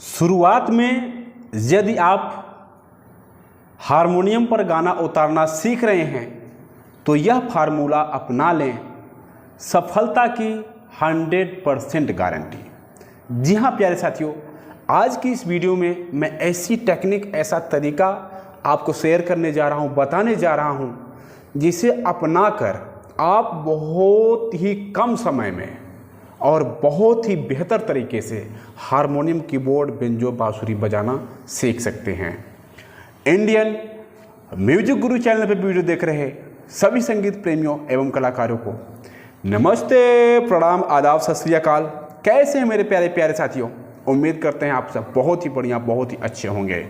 शुरुआत में यदि आप हारमोनियम पर गाना उतारना सीख रहे हैं तो यह फार्मूला अपना लें, सफलता की 100% गारंटी। जी हाँ प्यारे साथियों, आज की इस वीडियो में मैं ऐसी टेक्निक, ऐसा तरीका आपको शेयर करने जा रहा हूँ, बताने जा रहा हूँ, जिसे अपनाकर आप बहुत ही कम समय में और बहुत ही बेहतर तरीके से हारमोनियम, कीबोर्ड, बेंजो, बांसुरी बजाना सीख सकते हैं। इंडियन म्यूजिक गुरु चैनल पर वीडियो देख रहे सभी संगीत प्रेमियों एवं कलाकारों को नमस्ते, प्रणाम, आदाब, सत श्री अकाल। कैसे हैं मेरे प्यारे प्यारे साथियों? उम्मीद करते हैं आप सब बहुत ही बढ़िया, बहुत ही अच्छे होंगे।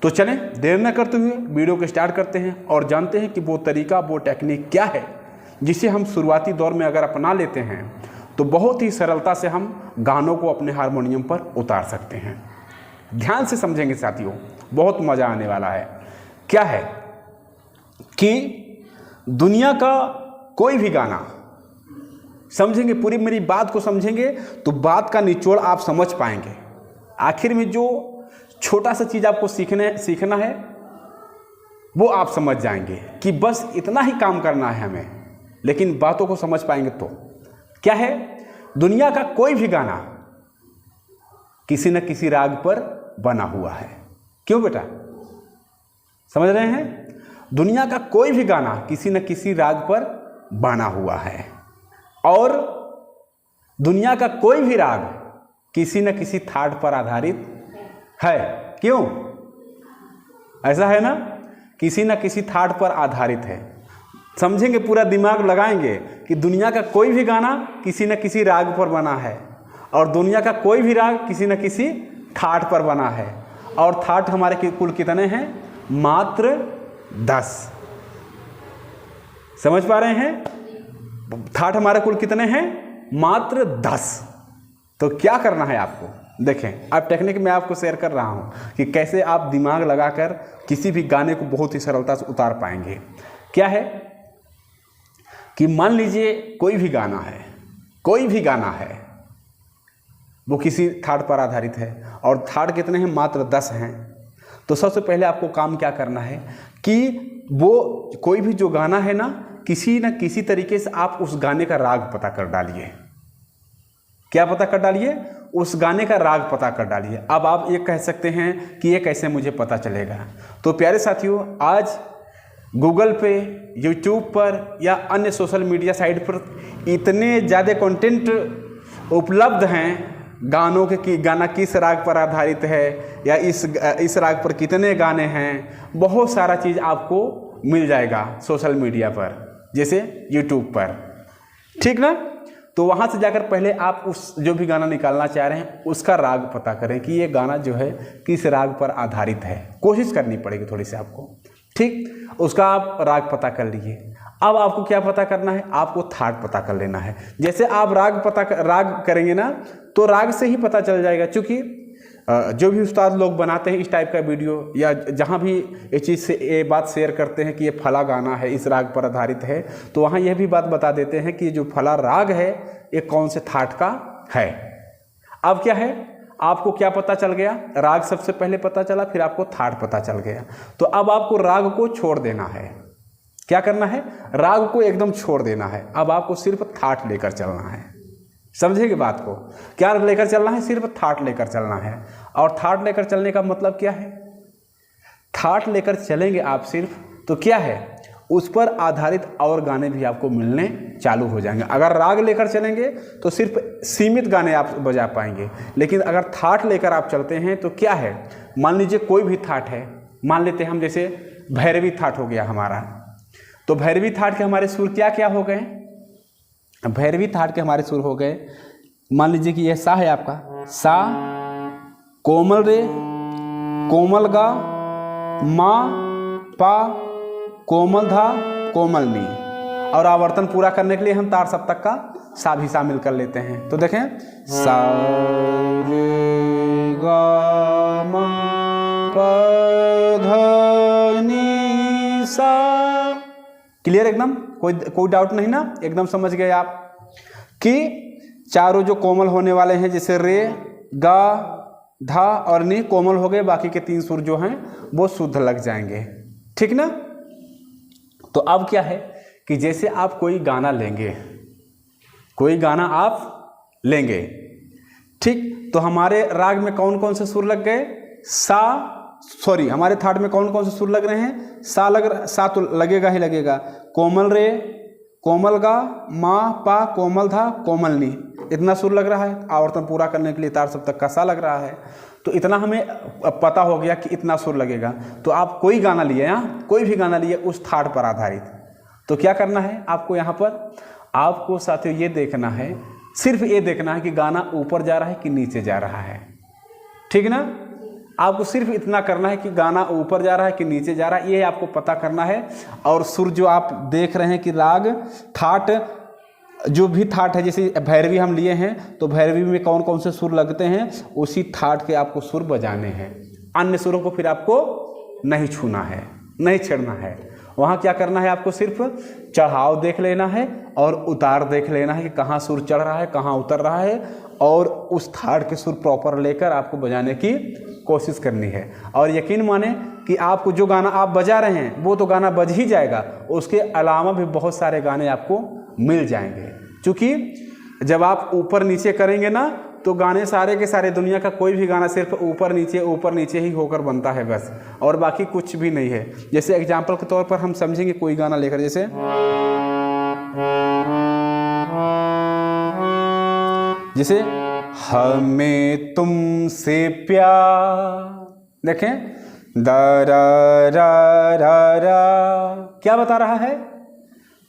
तो चलें देर न करते हुए वीडियो को स्टार्ट करते हैं और जानते हैं कि वो तरीका, वो टेक्निक क्या है जिसे हम शुरुआती दौर में अगर अपना लेते हैं तो बहुत ही सरलता से हम गानों को अपने हारमोनियम पर उतार सकते हैं। ध्यान से समझेंगे साथियों, बहुत मज़ा आने वाला है। क्या है कि दुनिया का कोई भी गाना समझेंगे, पूरी मेरी बात को समझेंगे तो बात का निचोड़ आप समझ पाएंगे। आखिर में जो छोटा सा चीज़ आपको सीखना है वो आप समझ जाएंगे कि बस इतना ही काम करना है हमें, लेकिन बातों को समझ पाएंगे तो क्या है, दुनिया का कोई भी गाना किसी न किसी राग पर बना हुआ है। क्यों बेटा, समझ रहे हैं? दुनिया का कोई भी गाना किसी न किसी राग पर बना हुआ है और दुनिया का कोई भी राग किसी न किसी थाट पर आधारित है। क्यों ऐसा है ना? किसी न किसी थाट पर आधारित है। समझेंगे, पूरा दिमाग लगाएंगे कि दुनिया का कोई भी गाना किसी न किसी राग पर बना है और दुनिया का कोई भी राग किसी न किसी थाट पर बना है। और थाट हमारे कुल कितने हैं? मात्र 10। समझ पा रहे हैं? थाट हमारे कुल कितने हैं? मात्र 10। तो क्या करना है आपको? देखें, अब टेक्निक मैं आपको शेयर कर रहा हूं कि कैसे आप दिमाग लगाकर किसी भी गाने को बहुत ही सरलता से उतार पाएंगे। क्या है कि मान लीजिए कोई भी गाना है, वो किसी थाट पर आधारित है और थाट कितने हैं? मात्र 10 हैं। तो सबसे पहले आपको काम क्या करना है कि वो कोई भी जो गाना है ना, किसी न किसी तरीके से आप उस गाने का राग पता कर डालिए। क्या पता कर डालिए? उस गाने का राग पता कर डालिए। अब आप ये कह सकते हैं कि ये कैसे मुझे पता चलेगा? तो प्यारे साथियों, आज गूगल पे, यूट्यूब पर या अन्य सोशल मीडिया साइट पर इतने ज़्यादा कंटेंट उपलब्ध हैं गानों के कि गाना किस राग पर आधारित है या इस राग पर कितने गाने हैं। बहुत सारा चीज़ आपको मिल जाएगा सोशल मीडिया पर, जैसे यूट्यूब पर, ठीक ना? तो वहाँ से जाकर पहले आप उस जो भी गाना निकालना चाह रहे हैं उसका राग पता करें कि ये गाना जो है किस राग पर आधारित है। कोशिश करनी पड़ेगी थोड़ी सी आपको, ठीक? उसका आप राग पता कर लीजिए। अब आपको क्या पता करना है? आपको थाट पता कर लेना है। जैसे आप राग करेंगे ना तो राग से ही पता चल जाएगा, क्योंकि जो भी उस्ताद लोग बनाते हैं इस टाइप का वीडियो या जहाँ भी ये चीज़ से ये बात शेयर करते हैं कि ये फला गाना है, इस राग पर आधारित है, तो वहाँ यह भी बात बता देते हैं कि जो फला राग है ये कौन से थाट का है। अब क्या है, आपको क्या पता चल गया? राग सबसे पहले पता चला, फिर आपको थाट पता चल गया। तो अब आपको राग को छोड़ देना है। क्या करना है? राग को एकदम छोड़ देना है। अब आपको सिर्फ थाट लेकर चलना है। समझेंगे बात को? क्या लेकर चलना है? सिर्फ थाट लेकर चलना है। और थाट लेकर चलने का मतलब क्या है? थाट लेकर चलेंगे आप सिर्फ, तो क्या है, उस पर आधारित और गाने भी आपको मिलने चालू हो जाएंगे। अगर राग लेकर चलेंगे तो सिर्फ सीमित गाने आप बजा पाएंगे, लेकिन अगर थाट लेकर आप चलते हैं तो क्या है, मान लीजिए कोई भी थाट है, मान लेते हैं हम, जैसे भैरवी थाट हो गया हमारा, तो भैरवी थाट के हमारे सुर क्या क्या हो गए? भैरवी थाट के हमारे सुर हो गए, मान लीजिए कि यह सा है आपका, सा, कोमल रे, कोमल गा, मा, पा, कोमल धा, कोमल नी। और आवर्तन पूरा करने के लिए हम तार सप्तक का सा भी शामिल कर लेते हैं। तो देखें, सा रे गा मा पा धा नी सा। क्लियर एकदम? कोई डाउट नहीं ना? एकदम समझ गए आप कि चारों जो कोमल होने वाले हैं, जैसे रे, गा, धा और नी कोमल हो गए, बाकी के 3 सुर जो हैं वो शुद्ध लग जाएंगे। ठीक ना। तो अब क्या है कि जैसे आप कोई गाना लेंगे, कोई गाना आप लेंगे, ठीक, तो हमारे राग में कौन कौन से सुर लग गए? हमारे थाट में कौन कौन से सुर लग रहे हैं? सा तो लगेगा ही लगेगा, कोमल रे, कोमल गा, मा, पा, कोमल धा, कोमल नी, इतना सुर लग रहा है। आवर्तन पूरा करने के लिए तार सप्तक का सा लग रहा है। तो इतना हमें पता हो गया कि इतना सुर लगेगा। तो आप कोई गाना लिए, यहाँ कोई भी गाना लिए उस थाट पर आधारित, तो क्या करना है आपको? यहाँ पर आपको साथियों ये देखना है, सिर्फ ये देखना है कि गाना ऊपर जा रहा है कि नीचे जा रहा है। ठीक ना। आपको सिर्फ इतना करना है कि गाना ऊपर जा रहा है कि नीचे जा रहा है, ये आपको पता करना है। और सुर जो आप देख रहे हैं कि राग थाट, जो भी थाट है, जैसे भैरवी हम लिए हैं तो भैरवी में कौन कौन से सुर लगते हैं, उसी थाट के आपको सुर बजाने हैं। अन्य सुरों को फिर आपको नहीं छूना है, नहीं छेड़ना है। वहाँ क्या करना है? आपको सिर्फ चढ़ाव देख लेना है और उतार देख लेना है कि कहाँ सुर चढ़ रहा है, कहाँ उतर रहा है, और उस थाट के सुर प्रॉपर लेकर आपको बजाने की कोशिश करनी है। और यकीन माने कि आपको जो गाना आप बजा रहे हैं वो तो गाना बज ही जाएगा, उसके अलावा भी बहुत सारे गाने आपको मिल जाएंगे। क्योंकि जब आप ऊपर नीचे करेंगे ना, तो गाने सारे के सारे, दुनिया का कोई भी गाना सिर्फ ऊपर नीचे ही होकर बनता है बस, और बाकी कुछ भी नहीं है। जैसे एग्जाम्पल के तौर पर हम समझेंगे कोई गाना लेकर, जैसे हमें तुमसे प्यार, देखें दा रा रा रा रा, क्या बता रहा है?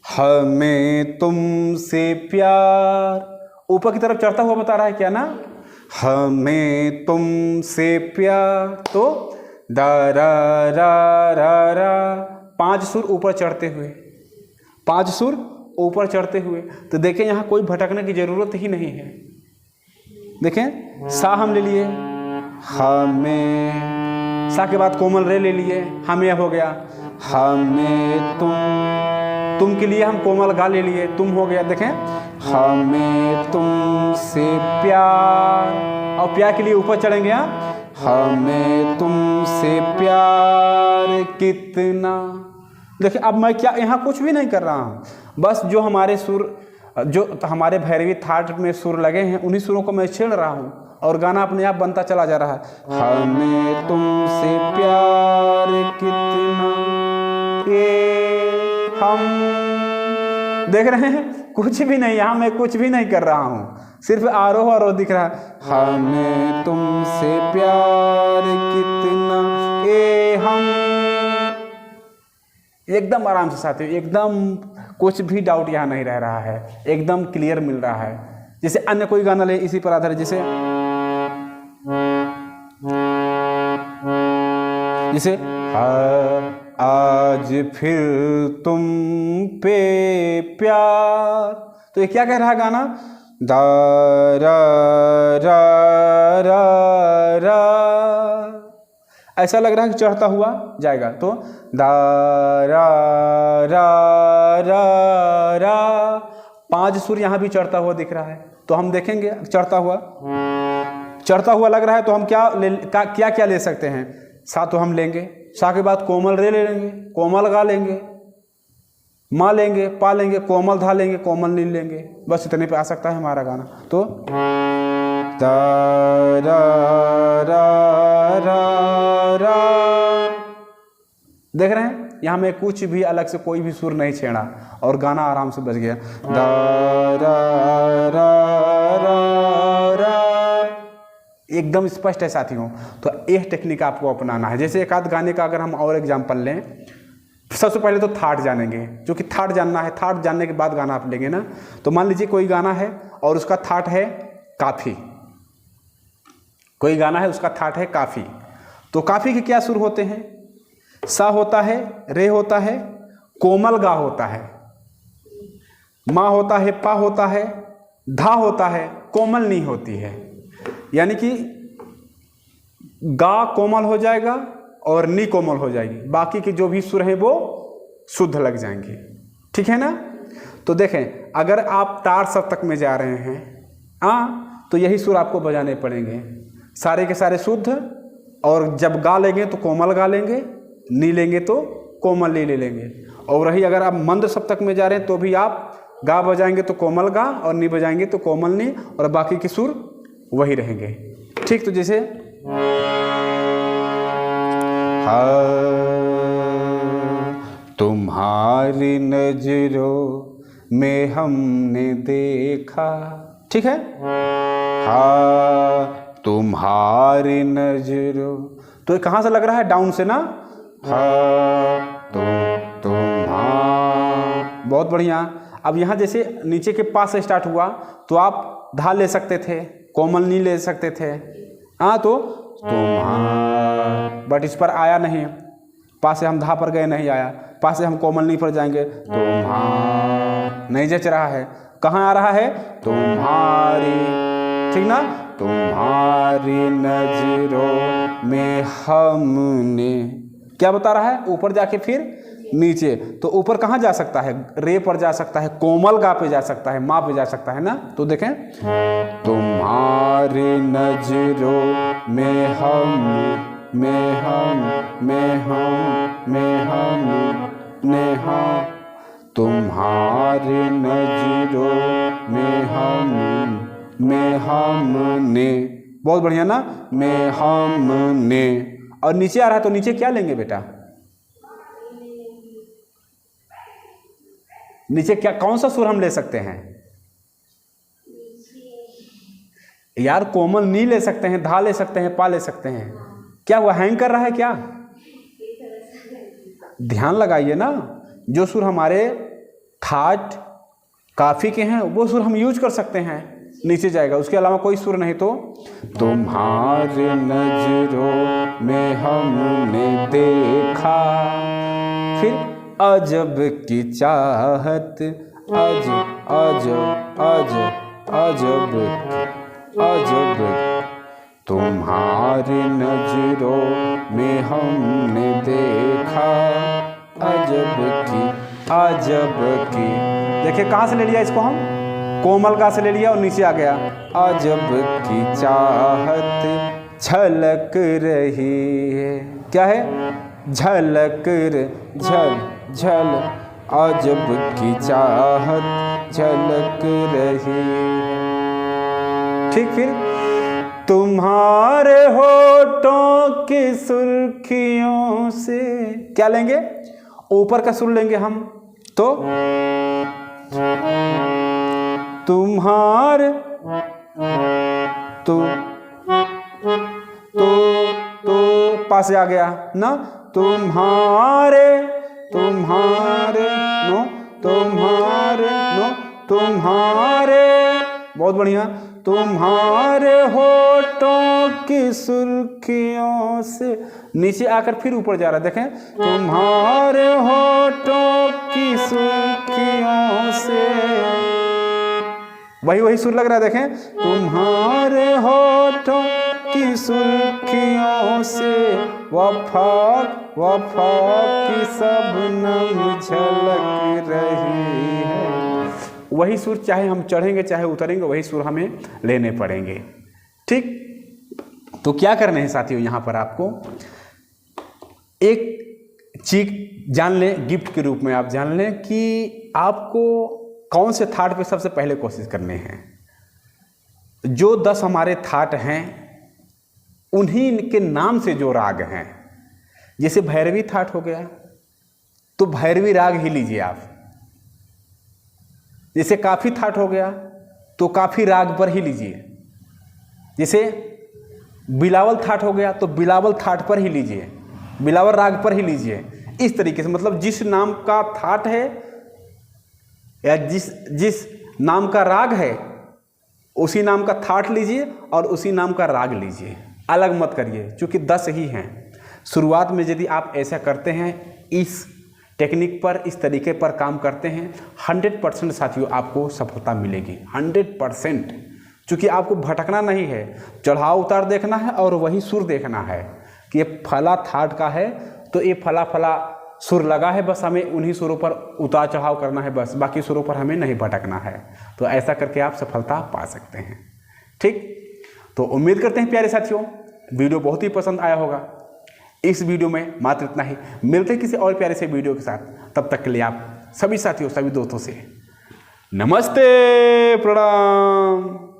हमें तुमसे प्यार, ऊपर की तरफ चढ़ता हुआ बता रहा है क्या ना? हमें तुमसे प्यार, तो दा रा रा रा रा, 5 सुर ऊपर चढ़ते हुए, 5 सुर ऊपर चढ़ते हुए। तो देखें यहाँ कोई भटकने की जरूरत ही नहीं है। देखें सा हम ले लिए, हमें, सा के बाद कोमल रे ले लिए, हमें हो गया। हमें तुम के लिए हम कोमल गा ले लिए, तुम हो गया। देखें हमें तुमसे प्यार, और प्यार के लिए ऊपर चढ़ेंगे, हमें तुमसे प्यार कितना। देखिए अब मैं क्या यहाँ कुछ भी नहीं कर रहा हूँ, बस जो हमारे सुर, जो हमारे भैरवी थाट में सुर लगे हैं उन्हीं सुरों को मैं छेड़ रहा हूँ और गाना अपने आप बनता चला जा रहा है। हमें तुमसे प्यार कितना, ये हम, देख रहे हैं कुछ भी नहीं, यहाँ मैं कुछ भी नहीं कर रहा हूँ, सिर्फ आरोह आरोह दिख रहा है। हमें तुमसे प्यार कितना, ये हम, एकदम आराम से साथियों, एकदम कुछ भी डाउट यहाँ नहीं रह रहा है, एकदम क्लियर मिल रहा है। जैसे अन्य कोई गाना ले इसी पर आधारित, जैसे आज फिर तुम पे प्यार, तो ये क्या कह रहा है गाना? दा रा रा रा रा, ऐसा लग रहा है कि चढ़ता हुआ जाएगा, तो दा रा रा रा रा, 5 सुर यहाँ भी चढ़ता हुआ दिख रहा है। तो हम देखेंगे चढ़ता हुआ लग रहा है, तो हम क्या ले सकते हैं? सा तो हम लेंगे, सा के बाद कोमल रे ले लेंगे, कोमल गा लेंगे, माँ लेंगे, पा लेंगे, कोमल धा लेंगे, कोमल नील लेंगे, बस इतने पे आ सकता है हमारा गाना। तो दा रा रा रा रा, देख रहे हैं यहाँ में कुछ भी अलग से कोई भी सुर नहीं छेड़ा और गाना आराम से बज गया। दा रा रा रा रा, एकदम स्पष्ट है साथियों। तो यह टेक्निक आपको अपनाना है। जैसे एक आध गाने का अगर हम और एग्जाम्पल लें, सबसे पहले तो थाट जानेंगे, जो कि थाट जानना है, थाट जानने के बाद गाना आप लेंगे ना। तो मान लीजिए कोई गाना है और उसका थाट है काफी, कोई गाना है उसका थाट है काफी, तो काफी के क्या सुर होते हैं? सा होता है, रे होता है, कोमल गा होता है, माँ होता है, पा होता है, धा होता है, कोमल नी होती है। यानी कि गा कोमल हो जाएगा और नी कोमल हो जाएगी, बाकी के जो भी सुर हैं वो शुद्ध लग जाएंगे। ठीक है ना। तो देखें अगर आप तार सप्तक में जा रहे हैं तो यही सुर आपको बजाने पड़ेंगे। सारे के सारे शुद्ध, और जब गा लेंगे तो कोमल गा लेंगे, नी लेंगे तो कोमल नी ले लेंगे। और रही अगर आप मंद सप्तक में जा रहे हैं तो भी आप गा बजाएंगे तो कोमल गा और नी बजाएंगे तो कोमल नी, और बाकी के सुर वही रहेंगे। ठीक, तो जैसे तुम्हारी नजरों में हमने देखा, ठीक है, तुम्हारी नजरों, तो ये कहाँ से लग रहा है? डाउन से ना, बहुत बढ़िया। अब यहाँ जैसे नीचे के पास से स्टार्ट हुआ तो आप धा ले सकते थे, कोमल नी ले सकते थे, हाँ, तो बट इस पर आया नहीं, पास से हम धा पर गए नहीं आया, पास से हम कोमल नी पर जाएंगे नहीं जच रहा है। कहाँ आ रहा है? तुम्हारी, ठीक ना, तुम्हारी नजरों में हमने, क्या बता रहा है? ऊपर जाके फिर नीचे, तो ऊपर कहाँ जा सकता है? रे पर जा सकता है, कोमल गा पे जा सकता है, माँ पे जा सकता है ना। तो देखें, तुम्हारी नजरों में हम तुम्हारी नजरों में हमने, बहुत बढ़िया ना, में हमने। और नीचे आ रहा है तो नीचे क्या लेंगे बेटा? नीचे क्या, कौन सा सुर हम ले सकते हैं यार? कोमल नी ले सकते हैं, धा ले सकते हैं, पा ले सकते हैं। क्या हुआ, हैंग कर रहा है क्या? ध्यान लगाइए ना, जो सुर हमारे ठाट काफी के हैं वो सुर हम यूज कर सकते हैं, नीचे जाएगा, उसके अलावा कोई सुर नहीं। तो तुम्हारे नजरों में हमने देखा, फिर अजब की चाहत, अजब तुम्हारी नजरों में हमने देखा, अजब की। देखिए कहाँ से ले लिया इसको हम? कोमल का से ले लिया और नीचे आ गया। अजब की चाहत झलक रही है, क्या है? झलक झल, अजब की चाहत झलक रही है। ठीक, फिर तुम्हारे होठों की सुर्खियों से, क्या लेंगे? ऊपर का सुर लेंगे हम, तो तुम्हारे, तो पास आ गया ना, तुम्हारे बहुत बढ़िया। तुम्हारे होठों की सुर्खियों से, नीचे आकर फिर ऊपर जा रहा है, देखें, तुम्हारे होठों की सुर्खियों से, वही सुर लग रहा है, देखें, तुम्हारे होठों की सुर्खियों से वफा की शबनम झलक रही है। वही सुर चाहे हम चढ़ेंगे चाहे उतरेंगे, वही सुर हमें लेने पड़ेंगे। ठीक, तो क्या करने हैं साथियों, यहाँ पर आपको एक चीज जान लें, गिफ्ट के रूप में आप जान लें कि आपको कौन से थाट पे सबसे पहले कोशिश करने हैं। जो 10 हमारे थाट हैं उन्हीं के नाम से जो राग हैं, जैसे भैरवी थाट हो गया तो भैरवी राग ही लीजिए आप, जैसे काफी थाट हो गया तो काफी राग पर ही लीजिए, जैसे बिलावल थाट हो गया तो बिलावल थाट पर ही लीजिए, बिलावल राग पर ही लीजिए। इस तरीके से, मतलब जिस नाम का थाट है या जिस नाम का राग है उसी नाम का थाट लीजिए और उसी नाम का राग लीजिए, अलग मत करिए, क्योंकि 10 ही हैं। शुरुआत में यदि आप ऐसा करते हैं, इस टेक्निक पर, इस तरीके पर काम करते हैं, 100% साथियों आपको सफलता मिलेगी, 100%। क्योंकि आपको भटकना नहीं है, चढ़ाव उतार देखना है और वही सुर देखना है कि ये फला थाट का है तो ये फला सुर लगा है, बस हमें उन्हीं सुरों पर उतार चढ़ाव करना है, बस बाकी सुरों पर हमें नहीं भटकना है। तो ऐसा करके आप सफलता पा सकते हैं। ठीक, तो उम्मीद करते हैं प्यारे साथियों वीडियो बहुत ही पसंद आया होगा। इस वीडियो में मात्र इतना ही, मिलते हैं किसी और प्यारे से वीडियो के साथ। तब तक के लिए आप सभी साथियों, सभी दोस्तों से नमस्ते, प्रणाम।